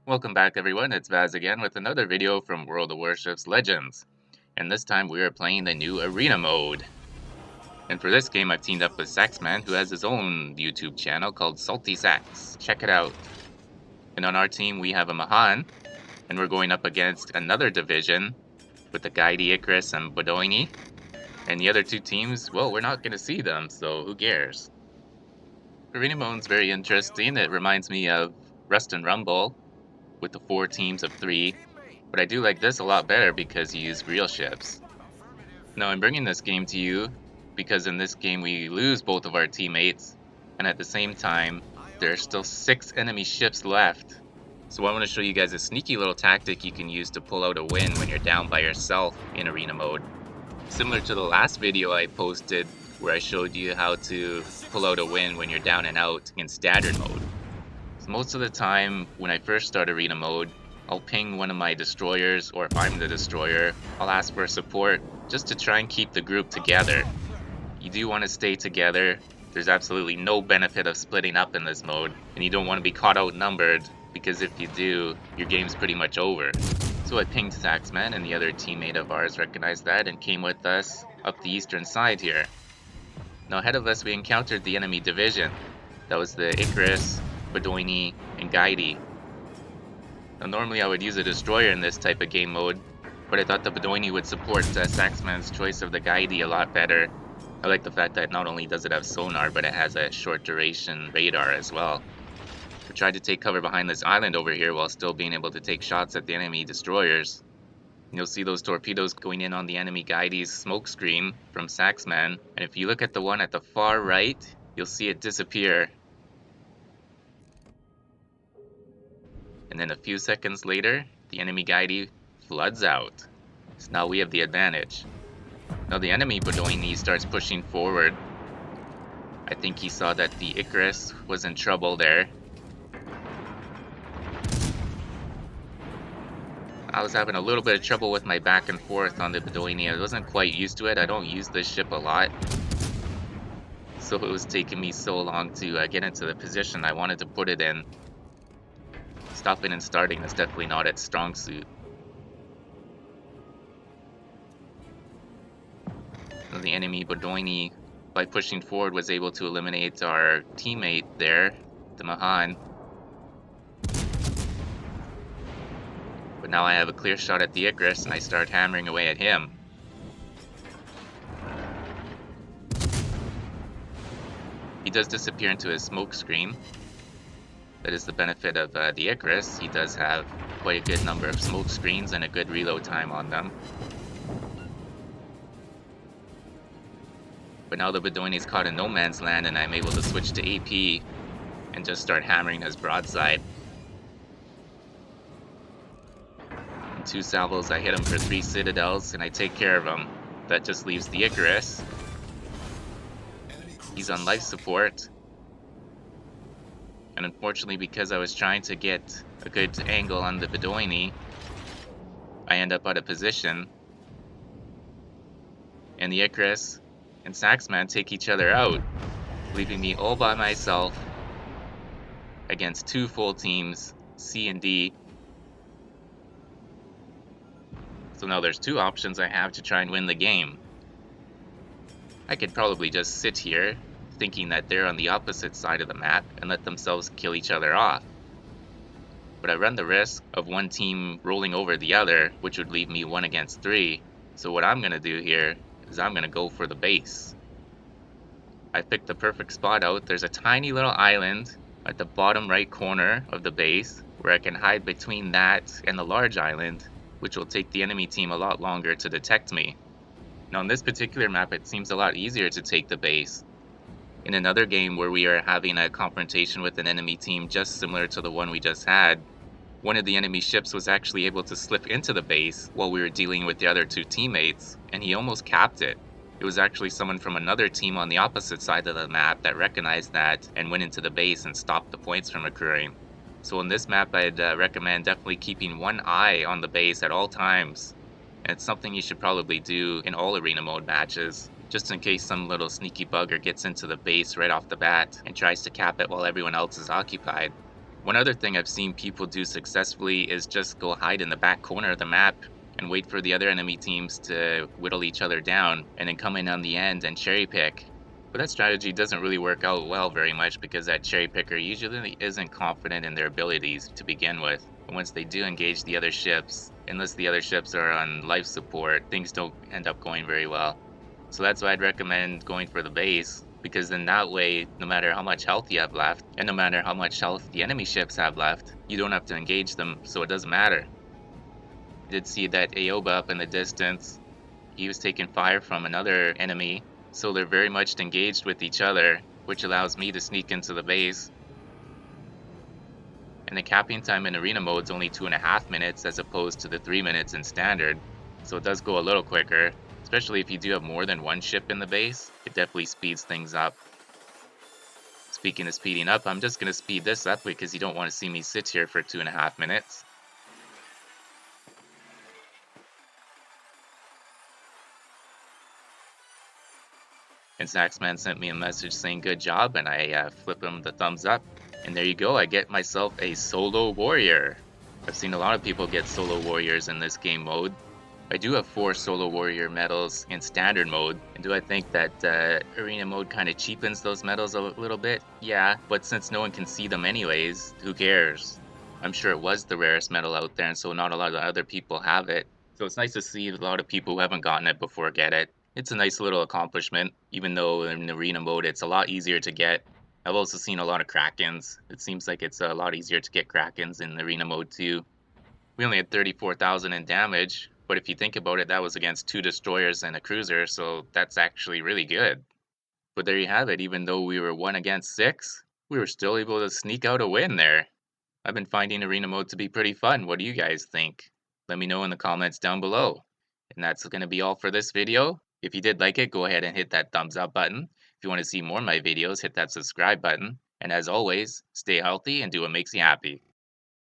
Welcome back everyone, it's Vaz again with another video from World of Warships Legends. And this time we are playing the new Arena mode. And for this game I've teamed up with Saxman, who has his own YouTube channel called Salty Sax. Check it out. And on our team we have a Mahan, and we're going up against another division with the Guide Icarus and Budyonny. And the other two teams, well, we're not going to see them, so who cares? Arena mode's very interesting. It reminds me of Rust and Rumble with the 4 teams of 3. But I do like this a lot better because you use real ships. Now I'm bringing this game to you because in this game we lose both of our teammates, and at the same time there are still 6 enemy ships left. So I want to show you guys a sneaky little tactic you can use to pull out a win when you're down by yourself in arena mode. Similar to the last video I posted where I showed you how to pull out a win when you're down and out in standard mode. So most of the time when I first start arena mode, I'll ping one of my destroyers, or if I'm the destroyer, I'll ask for support just to try and keep the group together. You do want to stay together. There's absolutely no benefit of splitting up in this mode, and you don't want to be caught outnumbered, because if you do, your game's pretty much over. So I pinged Saxman, and the other teammate of ours recognized that and came with us up the eastern side here. Now ahead of us we encountered the enemy division. That was the Icarus, Budyonny, and Guide. Now normally I would use a destroyer in this type of game mode, but I thought the Budyonny would support Saxman's choice of the Guide a lot better. I like the fact that not only does it have sonar, but it has a short duration radar as well. I tried to take cover behind this island over here while still being able to take shots at the enemy destroyers. You'll see those torpedoes going in on the enemy Guide's smoke screen from Saxman, and if you look at the one at the far right, you'll see it disappear. And then a few seconds later, the enemy Guide floods out. So now we have the advantage. Now the enemy Budyonny starts pushing forward. I think he saw that the Icarus was in trouble there. I was having a little bit of trouble with my back and forth on the Budyonny. I wasn't quite used to it. I don't use this ship a lot. So it was taking me so long to get into the position I wanted to put it in. Stopping and starting is definitely not its strong suit. The enemy Budyonny, by pushing forward, was able to eliminate our teammate there, the Mahan. But now I have a clear shot at the Icarus and I start hammering away at him. He does disappear into his smoke screen. That is the benefit of the Icarus. He does have quite a good number of smoke screens and a good reload time on them. But now the Budyonny's caught in no man's land and I'm able to switch to AP and just start hammering his broadside. In 2 salvos I hit him for 3 citadels and I take care of him. That just leaves the Icarus. He's on life support. And unfortunately, because I was trying to get a good angle on the Budyonny, I end up out of position. And the Icarus and Saxman take each other out, leaving me all by myself against 2 full teams, C and D. So now there's 2 options I have to try and win the game. I could probably just sit here thinking that they're on the opposite side of the map and let themselves kill each other off. But I run the risk of one team rolling over the other, which would leave me 1 against 3. So what I'm going to do here is I'm going to go for the base. I picked the perfect spot out. There's a tiny little island at the bottom right corner of the base where I can hide between that and the large island, which will take the enemy team a lot longer to detect me. Now in this particular map it seems a lot easier to take the base. In another game where we are having a confrontation with an enemy team just similar to the one we just had, one of the enemy ships was actually able to slip into the base while we were dealing with the other 2 teammates, and he almost capped it. It was actually someone from another team on the opposite side of the map that recognized that and went into the base and stopped the points from occurring. So in this map I'd recommend definitely keeping one eye on the base at all times. And it's something you should probably do in all arena mode matches, just in case some little sneaky bugger gets into the base right off the bat and tries to cap it while everyone else is occupied. One other thing I've seen people do successfully is just go hide in the back corner of the map and wait for the other enemy teams to whittle each other down and then come in on the end and cherry pick. But that strategy doesn't really work out well very much because that cherry picker usually isn't confident in their abilities to begin with. And once they do engage the other ships, unless the other ships are on life support, things don't end up going very well. So that's why I'd recommend going for the base, because then that way, no matter how much health you have left, and no matter how much health the enemy ships have left, you don't have to engage them, so it doesn't matter. I did see that Aoba up in the distance. He was taking fire from another enemy, so they're very much engaged with each other, which allows me to sneak into the base. And the capping time in arena mode is only 2.5 minutes as opposed to the 3 minutes in standard, so it does go a little quicker, especially if you do have more than one ship in the base. It definitely speeds things up. Speaking of speeding up, I'm just going to speed this up because you don't want to see me sit here for 2.5 minutes. And Saxman sent me a message saying good job, and I flip him the thumbs up. And there you go, I get myself a Solo Warrior. I've seen a lot of people get Solo Warriors in this game mode. I do have 4 Solo Warrior medals in standard mode, and do I think that arena mode kind of cheapens those medals a little bit? Yeah, but since no one can see them anyways, who cares? I'm sure it was the rarest medal out there, and so not a lot of other people have it. So it's nice to see a lot of people who haven't gotten it before get it. It's a nice little accomplishment, even though in arena mode it's a lot easier to get. I've also seen a lot of Krakens. It seems like it's a lot easier to get Krakens in arena mode too. We only had 34,000 in damage, but if you think about it, that was against 2 destroyers and a cruiser, so that's actually really good. But there you have it, even though we were 1 against 6, we were still able to sneak out a win there. I've been finding arena mode to be pretty fun. What do you guys think? Let me know in the comments down below. And that's going to be all for this video. If you did like it, go ahead and hit that thumbs up button. If you want to see more of my videos, hit that subscribe button. And as always, stay healthy and do what makes you happy.